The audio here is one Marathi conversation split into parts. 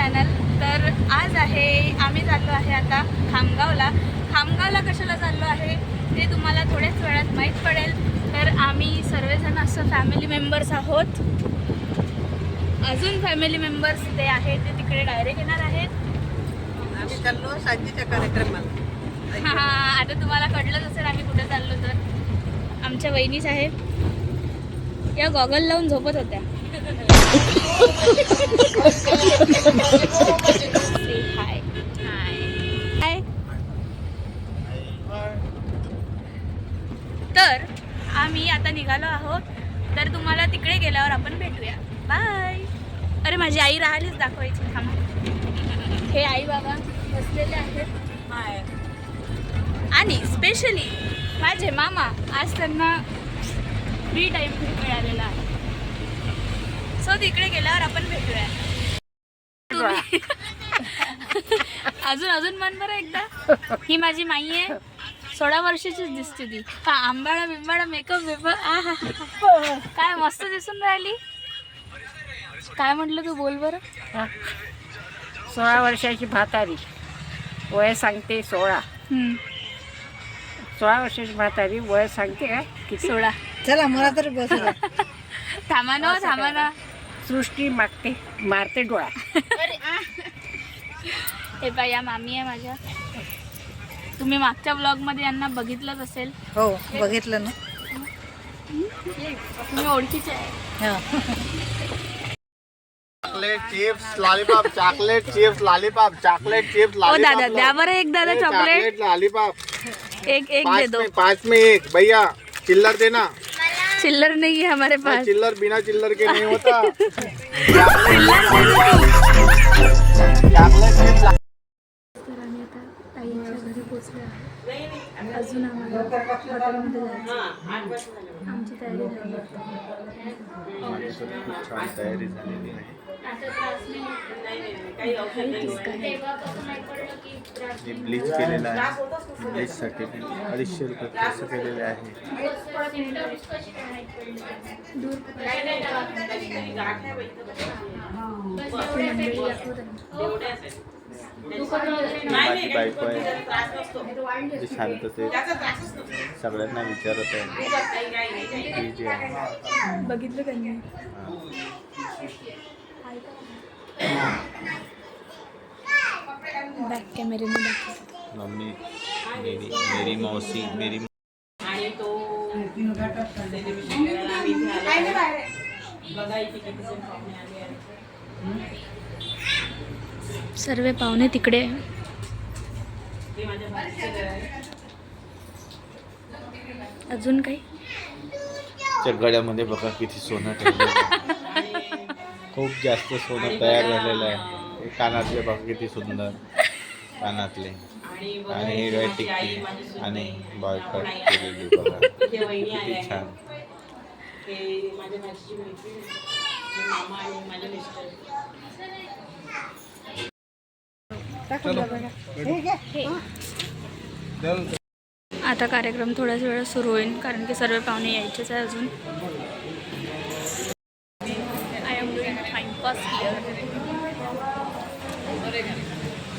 चॅनल. तर आज आम्ही चाललो आहे आता खामगावला. खामगावला कशाला चाललो आहे ते तुम्हाला थोड्याच वेळात माहीत पडेल. तर आम्ही सर्वजण असं फॅमिली मेंबर्स आहोत. अजून फॅमिली मेंबर्स ते आहेत ते तिकडे डायरेक्ट येणार आहेत. आम्ही चाललो सांजेच्या कार्यक्रमाला. हां, आता तुम्हाला कळलंच असेल आम्ही कुठे चाललो. तर आमच्या वहिनीच आहेत, या गॉगल लावून झोपत होत्या. हाय हाय. तर आम्ही आता निघालो आहोत. तर तुम्हाला तिकडे गेल्यावर आपण भेटूया. बाय. अरे माझी आई राहिलीच दाखवायची. थांबा. हे आई बाबा बसलेले आहेत. आणि स्पेशली माझे मामा, आज त्यांना फ्री टाईम मिळालेला आहे. सो तिकडे गेल्यावर आपण भेटूया. अजून मन बरं एकदा. ही माझी माई आहे, 16 वर्षाचीच दिसते ती. हा आंबाळा बिंबाळा मेकअप काय मस्त दिसून राहिली. काय म्हटलं तू, बोल बरं. 16 वर्षाची म्हातारी, वय सांगते 16. 16 वर्षाची म्हातारी, वय सांगते काय किती? 16. चला मला तर बस. थांबा ना. सृष्टी मारते डोळा. हे बाई, या मामी आहे माझ्या. तुम्ही मागच्या ब्लॉग मध्ये यांना बघितलंच असेल. हो, बघितलं ना. तुम्ही ओळखीचे आहे. Chocolate chips lollipop, chocolate chips lollipop, chocolate chips ओ लॉलीपॉप. दादा द्या बरं एक, दादा चॉकलेट लॉलीपॉप एक दे दो. 5 में 1 भैया. चिल्लर देना. चिल्लर नहीं है हमारे पास. चिल्लर बिना चिल्लर के नहीं होता. Chocolate chips. तर आम्ही आता ताईंच्या घरी पोचलो आहे. अजून आम्हाला हॉटेलमध्ये जायचं. आमची तयारी झाली. छान तयारी झालेली आहे. जे ब्लीच केलेलं आहे, ब्लीचसाठी 250 रुपये खर्च केलेले आहे. माझी बायको आहे, जी शांततेत सगळ्यांना विचारत आहे. ती जी आहे, बघितलं त्यांनी. बॅक कॅमेरेने दाखव. मम्मी मेरी मौसी मेरी. सर्व पाहुणे तिकडे. अजून काही त्या गळ्यामध्ये बघा किती सोनं ठेवलेलं आहे. खूप जास्त सोनं तयार झालेलं आहे. हे कानातले बघा किती सुंदर कानातले, आणि हे टिक्की आणि बॉयकट केलेली बघा किती छान. आता कार्यक्रम थोड्याच वेळात सुरू होईल, कारण की सर्व पाहुणे यायचेच आहे अजून. I am doing timepass here.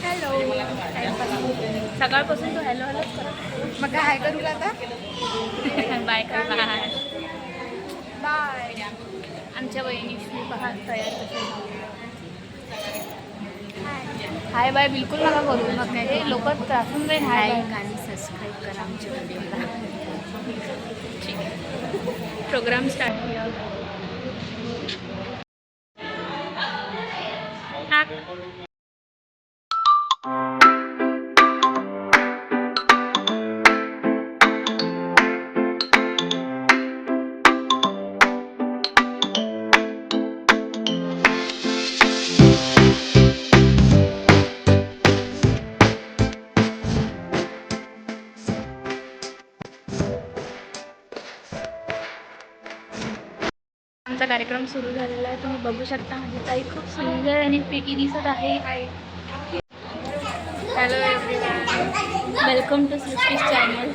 Hello. सकाळपासून तो हॅलो हॅलोच करत. मग काय करू आता? बाय कर. बाय. आमच्या वहिनीशी पहा तयार कशा. हाय बाय बिलकुल नका करू. मग काय लोक त्रासून जाईल. हाय आणि सबस्क्राईब करा आमच्या व्हिडिओला. ठीक आहे, प्रोग्राम स्टार्ट किया. आमचा कार्यक्रम सुरू झालेला आहे. तुम्ही बघू शकता माझी ताई खूप सुंदर आणि पैकी दिसत आहे. Hello everyone, welcome to Srushti's channel.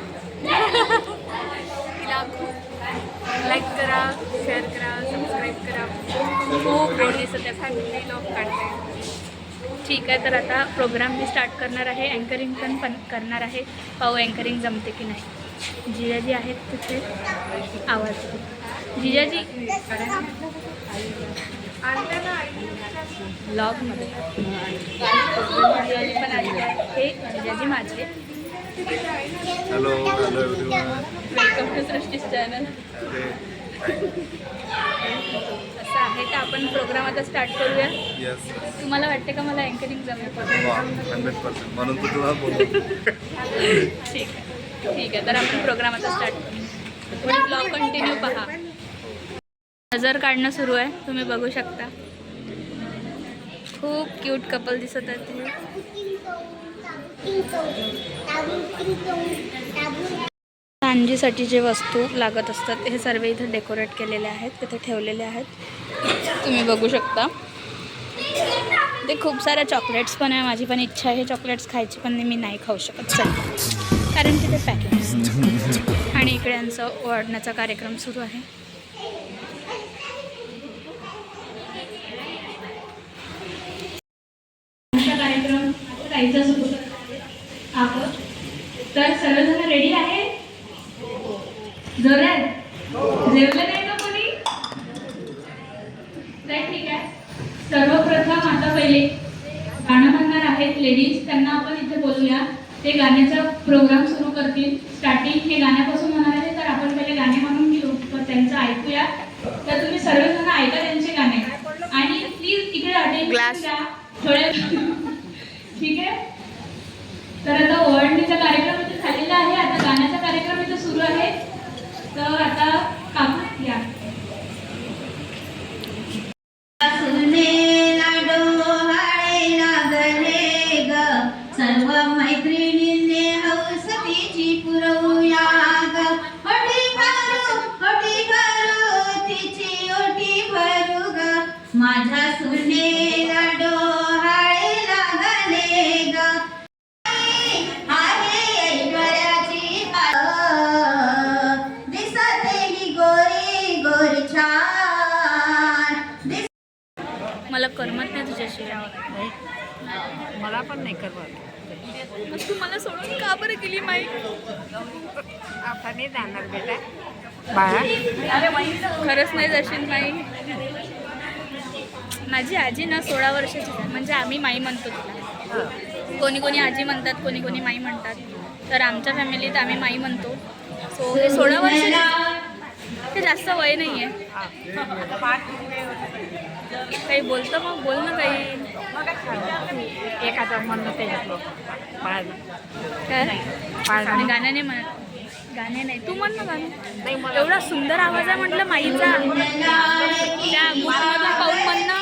Like करा, शेअर करा, सबस्क्राईब करा. खूप गोड दिसत आहे. फॅमिली ब्लॉग काढते. ठीक आहे, तर आता प्रोग्राम मी स्टार्ट करणार आहे. अँकरिंग पण करणार आहे. पाहू अँकरिंग जमते की नाही. जिजाजी आहेत तिथे, आवाज जिजाजी ब्लॉगमध्ये जिजाजी पण आलेले आहेत. हे जिजाजी माझे. Hello everyone. Welcome to Srushti's channel. असं आहे का, आपण प्रोग्राम आता स्टार्ट करूया. यस, तुम्हाला वाटते का मला अँकरिंग जमेल? 100%. म्हणून तर तुला बोलतो. ठीक आहे, ठीक आहे. तर आपण प्रोग्राम आता स्टार्ट करू. पुढे ब्लॉग कंटिन्यू पहा. नजर काढणं सुरू आहे, तुम्ही बघू शकता. खूप क्यूट कपल दिसत आहेत ते. सांजीसाठी जे वस्तू लागत असतात हे सर्व इथे डेकोरेट केलेले आहेत, इथे ठेवलेले आहेत. तुम्ही बघू शकता. ते खूप साऱ्या चॉकलेट्स पण आहे. माझी पण इच्छा आहे चॉकलेट्स खायची, पण मी नाही खाऊ शकत चल, कारण की ते पॅकिंग असतं. आणि इकडे यांचा ओवाळण्याचा कार्यक्रम सुरू आहे. कार्यक्रम काहीचा सुरू आहोत. तर सर्वजण रेडी आहे? जोरात जेवलं नाही ना कोणी? तर ठीक आहे. सर्वप्रथम आता पहिले गाणं म्हणणार आहेत लेडीज, त्यांना आपण इथे बोलूया. ते गाण्याचा प्रोग्राम सुरू करतील. स्टार्टिंग हे गाण्यापासून होणार आहे, तर आपण पहिले गाणे म्हणून घेऊ, तर त्यांचं ऐकूया. तर तुम्ही सर्वजण ऐका त्यांचे गाणे आणि प्लीज इकडे अटेंशन द्या थोड्या. ठीक आहे. तर आता ओवाळणीचा कार्यक्रम इथे झालेला आहे. आता गाण्याचा कार्यक्रम इथे सुरू आहे. तर आता काकू या. सर्व मैत्रिणींनी हौस तिची पुरवूया ग. ओटी भरू तिची ओटी भरू ग. माझ्या सुनेला डोहाळे लागले ग. आहे ऐश्वर्याची दिसते ही गोरी गोरी छान. मला करमत नाही तुझ्याशी. मला पण नाही करत. मग तू मला सोडून का बरं गेली माई? आता नाही जाणार बेटा बाळा. खरंच नाही जाशील माई? माझी आजी ना 16 वर्षाची आहे. म्हणजे आम्ही माई म्हणतो तिला. कोणी कोणी आजी म्हणतात, कोणी कोणी माई म्हणतात. तर आमच्या फॅमिलीत आम्ही माई म्हणतो. सो हे 16 वर्षाची, ते जास्त वय नाही आहे. काही बोलतं मग बोल ना काही. एखादं म्हणणं ते काय आणि गाण्याने म्हणत? गाणे नाही, तू म्हण ना गाणं. एवढा सुंदर आवाज आहे म्हटलं माईचा. त्या बुकमधून पाहून म्हणणं,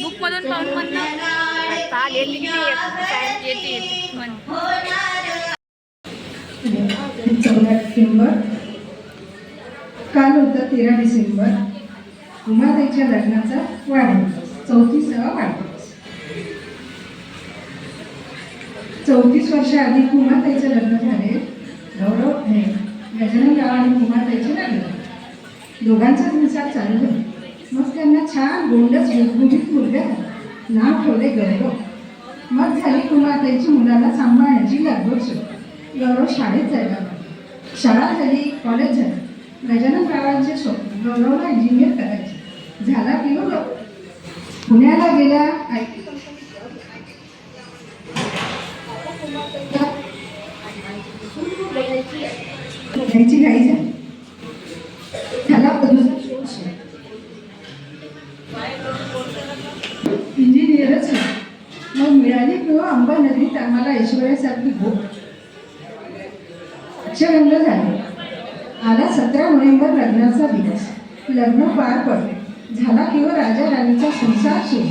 बुकमधून पाहून म्हणणं. येते येते म्हण. 14 डिसेंबर काल होता 13 डिसेंबर उमाताईच्या लग्नाचा वाढदिवस, 34वा वाढदिवस. 34 वर्ष आधी उमाताईचं लग्न झाले. गौरव हे गजाननराव आणि उमाताईचे लग्न. दोघांचा संसार चालू झाला. मग त्यांना छान गोंडस गुटगुटीत मुलगा झाला. नाव ठेवले गौरव. मग झाली उमाताईची मुलाला सांभाळण्याची लगबग सुरू. गौरव शाळेत जायला लागला. शाळा झाली, कॉलेज झालं. गजाननरावांचे स्वप्न गौरवला इंजिनियर करायचे. झाला की पुण्याला गेला. घ्यायची घाई झाली. त्याला इंजिनियरच नाही. मग मिळाली किंवा अंबा नदीत आम्हाला ऐश्वर्यासारखी भोग. अक्षगंध झाले. आला 17 नोव्हेंबर लग्नाचा दिवस. लग्न पार पडले. झाला किंवा राजा राणीचा संसार सुरू.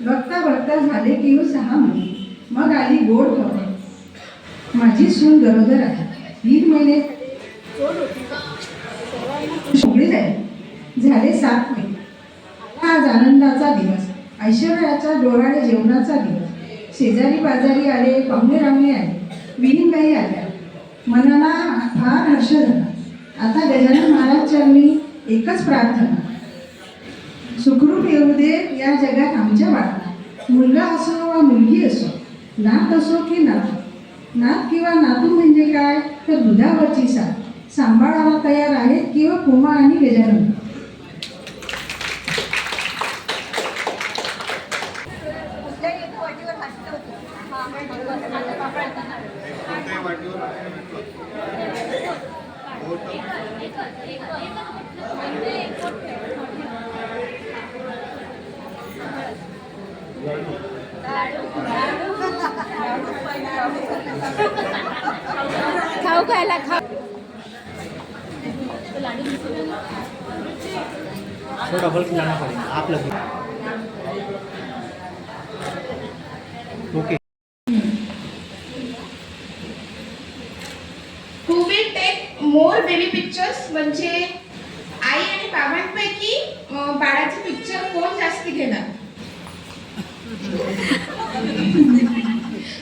बघता बघता झाले किंवा 6 महिने. मग आली गोड खबर. माझी सून गरोदर आहे. 3 महिने सगळी झाली. झाले 7 महिने. आज आनंदाचा दिवस, ऐश्वर्याचा डोहाळे जेवणाचा दिवस. शेजारी पाजारी आले, पाहुणे रावणे आले, विहीणबाई आल्या. मनाला फार हर्ष झाला. आता गजानन महाराजांनी एकच प्रार्थना, सुखरूप येऊ दे या जगात आमच्या बाळाला. मुलगा असो वा मुलगी नात असो की नात, नात किंवा नातू म्हणजे काय तर दुधावरची साथ सांभाळायला तयार आहेत किंवा पुमा आणि गजानन. खाऊ खायला खाऊ. डबल खिलाना पड़ेगा आप लोग okay. Who will take more baby pictures? म्हणजे आई आणि बाबांपैकी बाळाचे पिक्चर कोण जास्ती घेणार?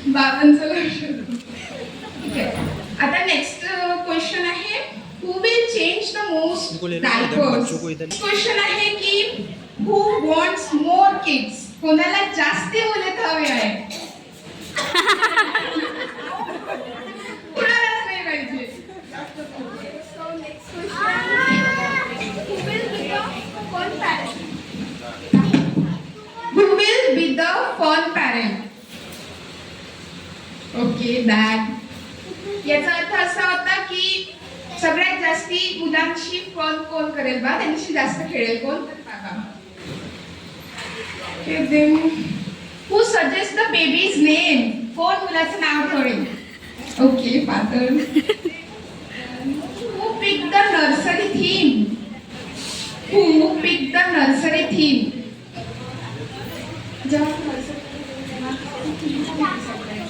बाबांचं लक्ष. ठीक आहे. आता नेक्स्ट क्वेश्चन आहे, who will change the most diapers? Question आहे की who wants more kids? कोणाला जास्ती मुले हवे आहे? कुणालाच नाही पाहिजे. So next question, who will be the fun parent? Who will be the fun parent? Okay, dad. याचा अर्थ असा होता की सगळ्यात जास्ती मुलांशी फन कोण करेल बा, त्यांची जास्त खेळेल कोण, तर बाबा. Okay, then who suggests the baby's name? कोण मुलाचं नाव ठेवेल? Okay, father. Who picked the nursery theme? Who picked the nursery theme?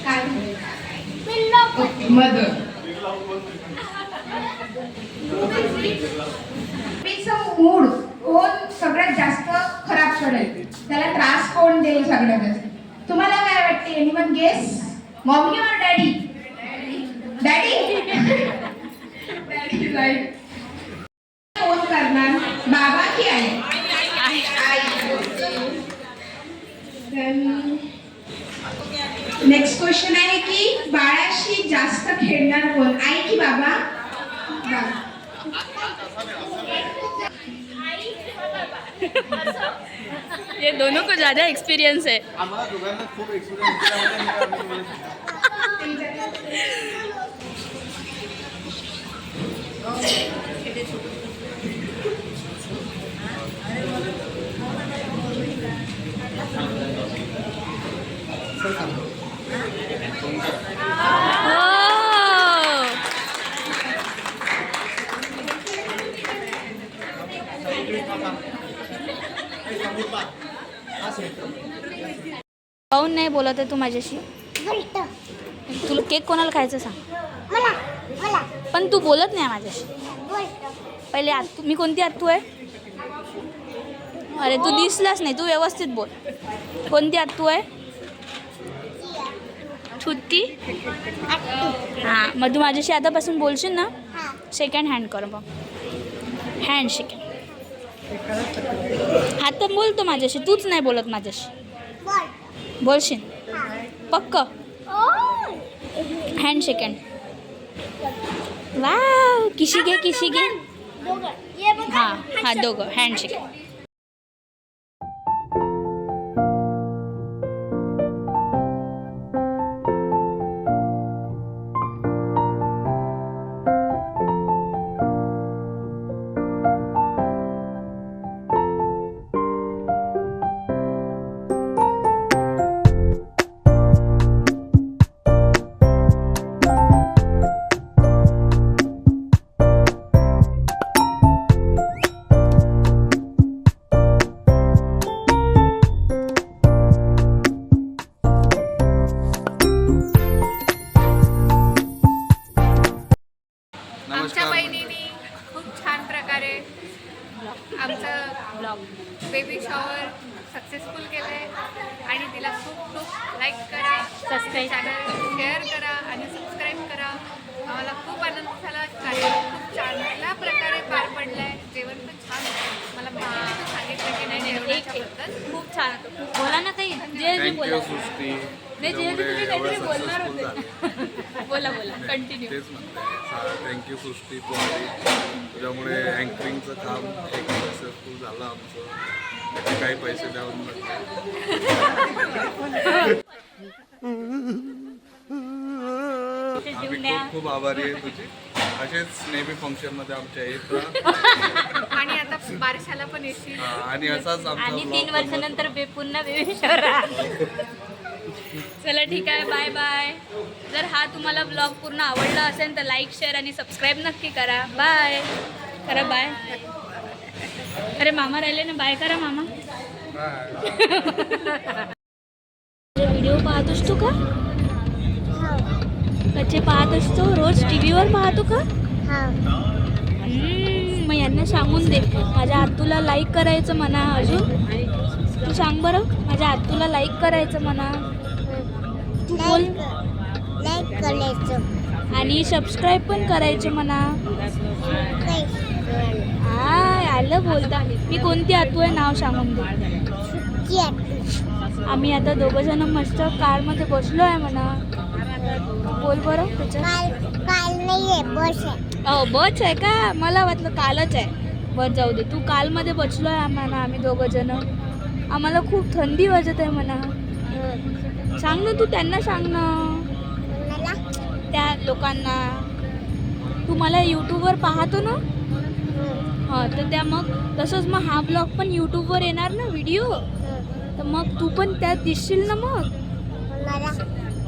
काय? Okay, mother. बेबीचा मूड कोण सगळ्यात जास्त खराब करेल, त्याला त्रास कोण देईल सगळ्यात जास्त? तुम्हाला काय वाटते? Anyone guess? मम्मी और डॅडी? डॅडी? Daddy right. कोण करणार, बाबा की आई? नेक्स्ट क्वेश्चन आहे की बाळाशी जास्त खेळणार कोण, आई की बाबा? बाबा. ये दोनों को ज़्यादा एक्सपीरियंस है. आम्हाला दोघांना खूप एक्सपिरियन्स काहून नाही बोलत आहे तू माझ्याशी? तुला केक कोणाला खायचं सांग. पण तू बोलत नाही माझ्याशी. पहिले आत्तू, मी कोणती आत्तू आहे? अरे तू दिसलास नाही, तू व्यवस्थित बोल. कोणती आत्तू आहे? छुट्टी. हां, मग तू माझ्याशी आतापासून बोलशील ना? सेकंड हँड कर मग. हँड शेक. हात तर बोलतो माझ्याशी, तूच नाही बोलत माझ्याशी. बोलशील पक्क? Hand second. वाव, किशी घे, किशी घे. हां हां, दोघं हँड सेकंड. आमच्या बहिणीने खूप छान प्रकारे आमचं बेबी शॉवर सक्सेसफुल केलं आहे आणि तिला खूप खूप लाईक करा, सबस्क्राईब. चॅनल शेअर करा आणि सबस्क्राईब करा. आम्हाला खूप आनंद झाला. कार्यक्रम खूप चांगल्या प्रकारे पार पडला आहे. जेवण पण छान होतं. मला सांगितलं की नाही जेवणाच्या त्याबद्दल. खूप छान होतं. खूप बोला ना काही जे जे बोला सृष्टी नाही जे जे तुम्ही काहीतरी बोलणार होते बोला कंटिन्यू. तेच म्हणते थँक्यू सृष्टी तू आली तुझ्यामुळे अँकरिंगचं काम एक सक्सेसफुल झालं आमचं. त्याचे काही पैसे द्यावं आम्ही खूप खूप आभारी आहे तुझी. असेच नेहमी फंक्शनमध्ये आमच्या येत राहा. आणि आता बारशाला पण येशील. आणि असाच आणि आमचा 3 वर्षानंतर पुन्हा बेबीश्वर. चला ठीक आहे, बाय बाय. जर हा तुम्हाला ब्लॉग पूर्ण आवडला असेल तर लाईक शेअर आणि सबस्क्राईब नक्की करा. बाय करा. बाय. अरे मामा राहिले ना, बाय करा मामा. व्हिडिओ पाहतोस तू का? कच्चे पाहत असतो रोज टीव्हीवर पाहतो का? मग यांना सांगून दे माझ्या आत्तूला लाईक करायचं म्हणा. अजून तू सांग बरं, माझ्या आत्तूला लाईक करायचं म्हणा. तू बोल. लाईक करायचं आणि सबस्क्राईब पण करायचं म्हणा. आलं बोलता. मी कोणती आत्तू आहे नाव सांगून दे. आम्ही आता दोघं जण मस्त कारमध्ये बसलो आहे म्हणा. बोल बरं त्याच्यात. काल नाहीये बस आहे. बस आहे का? मला वाटलं कालच आहे. बस जाऊ दे. तू कालमध्ये बसलो आहे म्हणा आम्ही दोघं जण. आम्हाला खूप थंडी वाजत आहे म्हणा. सांग ना तू त्यांना सांग ना त्या लोकांना. तू मला यूट्यूबवर पाहतो ना. हां तर त्या मग तसंच मग हा ब्लॉग पण यूट्यूबवर येणार ना व्हिडिओ. तर मग तू पण त्यात दिसशील ना. मग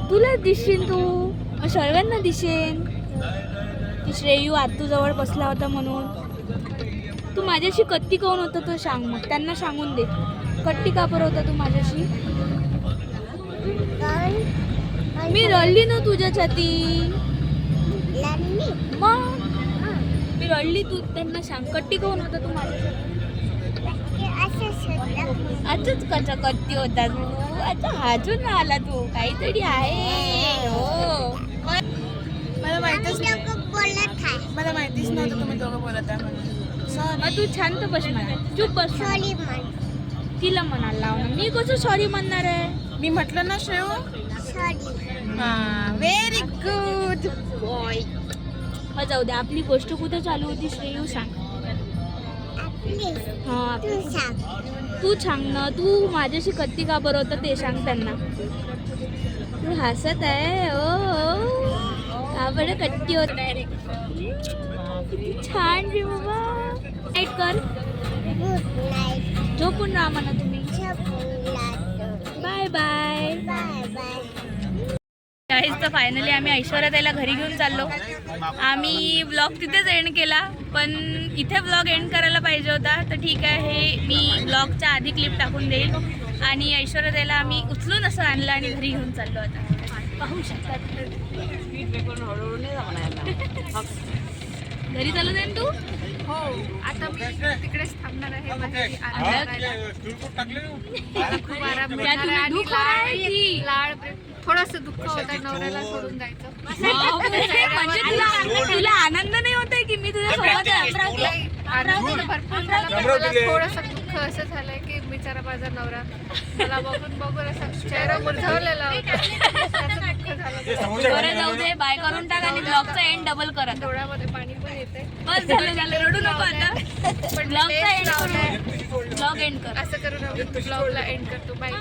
तुला दिसशील तू. मग सर्वांना दिसेन. ती श्रेयू आत्तूजवळ बसला होता म्हणून. तू माझ्याशी कत्ती कोण होतं तो सांग. मग त्यांना सांगून दे कट्टी का बरं होता तू माझ्याशी. मी रडली ना तुझ्यासाठी. मग मी रडली. तू त्यांना सांग कट्टी कोण होता तू माझ्यासाठी. आजच कसा कट्टी होता तू. अच्छा अजून आला तू. काहीतरी आहे. हो मला माहितीच बोलत आहे. मला माहितीच नव्हतं तुम्ही दोघं बोलत आहे म्हणून. मग तू शांत बस म्हणा. चुप बस. सॉरी म्हण. तिला म्हणायला लाव ना. मी कसं सॉरी म्हणणार आहे. मी म्हटलं ना Shreyu. Sorry. Very good boy. मग जाऊ दे. आपली गोष्ट कुठे चालू होती श्रेयू सांग. हां तू सांग. तू सांग ना. तू माझ्याशी कत्ती का बरं होतं ते सांग त्यांना. तू हसत आहे. ओ का बरं कट्टी होत आहे रे. किती छान रे बाबा. नाईट कर. Good night. झोपून राहा म्हणा तुम्ही. Bye bye. Bye bye. तर फायनली आम्ही ऐश्वर्या ताईला घरी घेऊन चाललो. आम्ही ब्लॉग तिथेच एंड केला पण इथे ब्लॉग एंड करायला पाहिजे होता. तर ठीक आहे, हे मी ब्लॉगच्या आधी क्लिप टाकून देईल. आणि ऐश्वर्या ताईला आम्ही उचलून असं आणलं आणि घरी घेऊन चाललो. आता पाहू शकतात. घरी चालू जाईन तू. हो आता मी तिकडेच थांबणार आहे. माझी आराम करायला. खूप आराम मिळणार आहे. आणि दुःख आहे की? लाड प्रेम थोडंसं दुःख होतं नवऱ्याला सोडून जायचं. म्हणजे तुला आनंद नाही होत आहे की मी तुझ्या सोबत आहे. आनंद भरपूर झाला पण मला थोडंसं दुःख असं झालंय की बिचारा माझा नवरा मला बघून असा चेहरा मुरझावलेला होता. त्याचं दुःख झालं. बरं जाऊ दे. बाय करून टाक आणि ब्लॉगचा एंड डबल करा. डोळ्यामध्ये पाणी पण येते. बस झालं रडू नको आता. पण ब्लॉगचा एंड लावलंय. करू. ब्लॉग एंड कर. असं करून ब्लॉगला एंड करतो. बाय.